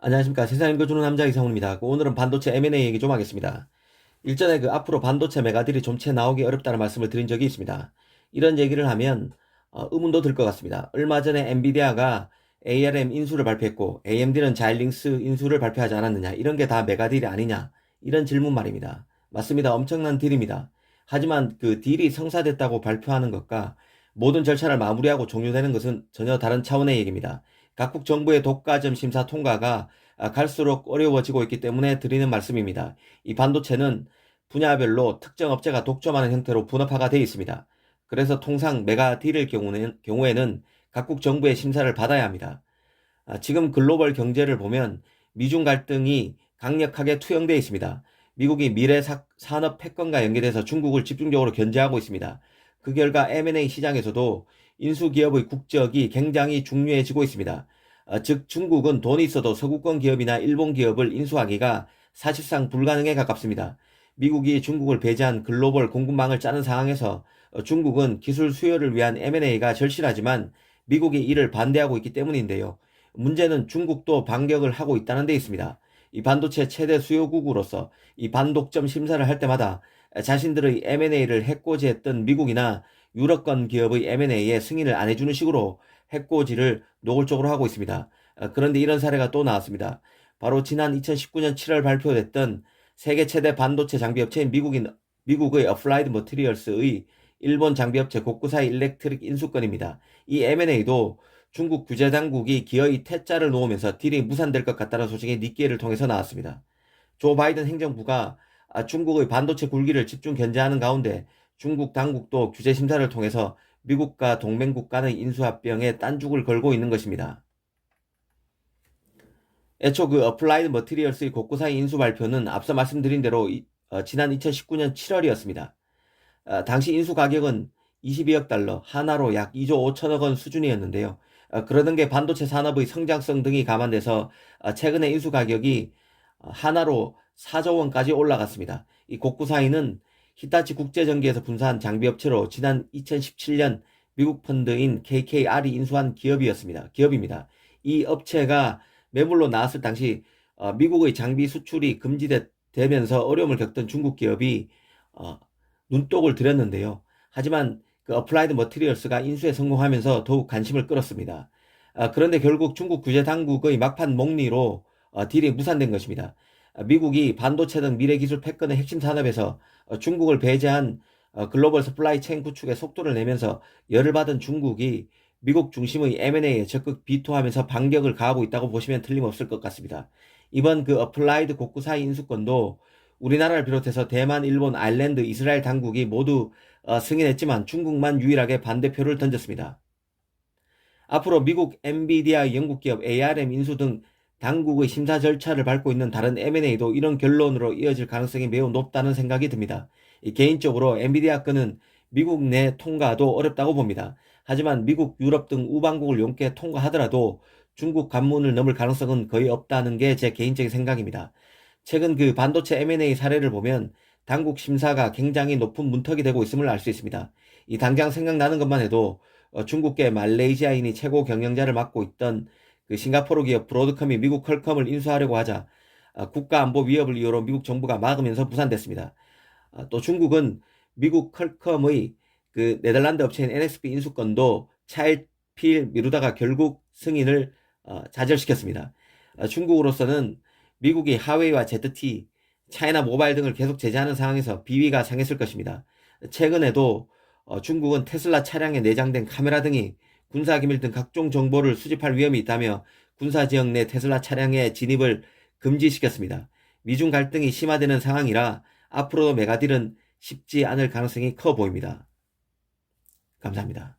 안녕하십니까. 세상 읽어주는 남자 이상훈입니다. 오늘은 반도체 M&A 얘기 좀 하겠습니다. 일전에 앞으로 반도체 메가딜이 좀채 나오기 어렵다는 말씀을 드린 적이 있습니다. 이런 얘기를 하면 의문도 들 것 같습니다. 얼마 전에 엔비디아가 ARM 인수를 발표했고 AMD는 자일링스 인수를 발표하지 않았느냐, 이런 게 다 메가딜이 아니냐, 이런 질문 말입니다. 맞습니다. 엄청난 딜입니다. 하지만 그 딜이 성사됐다고 발표하는 것과 모든 절차를 마무리하고 종료되는 것은 전혀 다른 차원의 얘기입니다. 각국 정부의 독과점 심사 통과가 갈수록 어려워지고 있기 때문에 드리는 말씀입니다. 이 반도체는 분야별로 특정 업체가 독점하는 형태로 분업화가 되어 있습니다. 그래서 통상 메가딜의 경우에는 각국 정부의 심사를 받아야 합니다. 지금 글로벌 경제를 보면 미중 갈등이 강력하게 투영되어 있습니다. 미국이 미래 산업 패권과 연계돼서 중국을 집중적으로 견제하고 있습니다. 그 결과 M&A 시장에서도 인수기업의 국적이 굉장히 중요해지고 있습니다. 즉 중국은 돈이 있어도 서구권 기업이나 일본 기업을 인수하기가 사실상 불가능에 가깝습니다. 미국이 중국을 배제한 글로벌 공급망을 짜는 상황에서 중국은 기술 수요를 위한 M&A가 절실하지만 미국이 이를 반대하고 있기 때문인데요. 문제는 중국도 반격을 하고 있다는 데 있습니다. 이 반도체 최대 수요국으로서 이 반독점 심사를 할 때마다 자신들의 M&A를 해코지했던 미국이나 유럽권 기업의 M&A에 승인을 안 해주는 식으로 해코지를 노골적으로 하고 있습니다. 그런데 이런 사례가 또 나왔습니다. 바로 지난 2019년 7월 발표됐던 세계 최대 반도체 장비업체인 미국의 어플라이드 머티리얼스의 일본 장비업체 고쿠사이 일렉트릭 인수건입니다. 이 M&A도 중국 규제 당국이 기어이 퇴짜를 놓으면서 딜이 무산될 것 같다는 소식이 닉케이를 통해서 나왔습니다. 조 바이든 행정부가 중국의 반도체 굴기를 집중 견제하는 가운데 중국 당국도 규제 심사를 통해서 미국과 동맹국 간의 인수합병에 딴죽을 걸고 있는 것입니다. 애초 어플라이드 머티리얼스의 고쿠사이 인수 발표는 앞서 말씀드린 대로 지난 2019년 7월이었습니다. 당시 인수 가격은 22억 달러, 하나로 약 2조 5천억 원 수준이었는데요. 그러던 게 반도체 산업의 성장성 등이 감안돼서 최근에 인수 가격이 하나로 4조 원까지 올라갔습니다. 이 고쿠사이는 히타치 국제전기에서 분사한 장비업체로 지난 2017년 미국 펀드인 KKR이 인수한 기업입니다. 이 업체가 매물로 나왔을 당시 미국의 장비 수출이 금지되면서 어려움을 겪던 중국 기업이 눈독을 들였는데요. 하지만 어플라이드 머티리얼스가 인수에 성공하면서 더욱 관심을 끌었습니다. 그런데 결국 중국 규제 당국의 막판 목리로 딜이 무산된 것입니다. 미국이 반도체 등 미래 기술 패권의 핵심 산업에서 중국을 배제한 글로벌 서플라이 체인 구축에 속도를 내면서 열을 받은 중국이 미국 중심의 M&A에 적극 비토하면서 반격을 가하고 있다고 보시면 틀림없을 것 같습니다. 이번 어플라이드 고쿠사이 인수권도 우리나라를 비롯해서 대만, 일본, 아일랜드, 이스라엘 당국이 모두 승인했지만 중국만 유일하게 반대표를 던졌습니다. 앞으로 미국 엔비디아 영국 기업 ARM 인수 등 당국의 심사 절차를 밟고 있는 다른 M&A도 이런 결론으로 이어질 가능성이 매우 높다는 생각이 듭니다. 개인적으로 엔비디아 건은 미국 내 통과도 어렵다고 봅니다. 하지만 미국, 유럽 등 우방국을 용케 통과하더라도 중국 관문을 넘을 가능성은 거의 없다는 게 제 개인적인 생각입니다. 최근 반도체 M&A 사례를 보면 당국 심사가 굉장히 높은 문턱이 되고 있음을 알 수 있습니다. 이 당장 생각나는 것만 해도 중국계 말레이시아인이 최고 경영자를 맡고 있던 싱가포르 기업 브로드컴이 미국 퀄컴을 인수하려고 하자 국가안보 위협을 이유로 미국 정부가 막으면서 무산됐습니다. 또 중국은 미국 퀄컴의 네덜란드 업체인 NXP 인수권도 차일피일 미루다가 결국 승인을 좌절시켰습니다. 중국으로서는 미국이 하웨이와 ZT, 차이나 모바일 등을 계속 제재하는 상황에서 비위가 상했을 것입니다. 최근에도 중국은 테슬라 차량에 내장된 카메라 등이 군사기밀 등 각종 정보를 수집할 위험이 있다며 군사지역 내 테슬라 차량의 진입을 금지시켰습니다. 미중 갈등이 심화되는 상황이라 앞으로도 메가딜은 쉽지 않을 가능성이 커 보입니다. 감사합니다.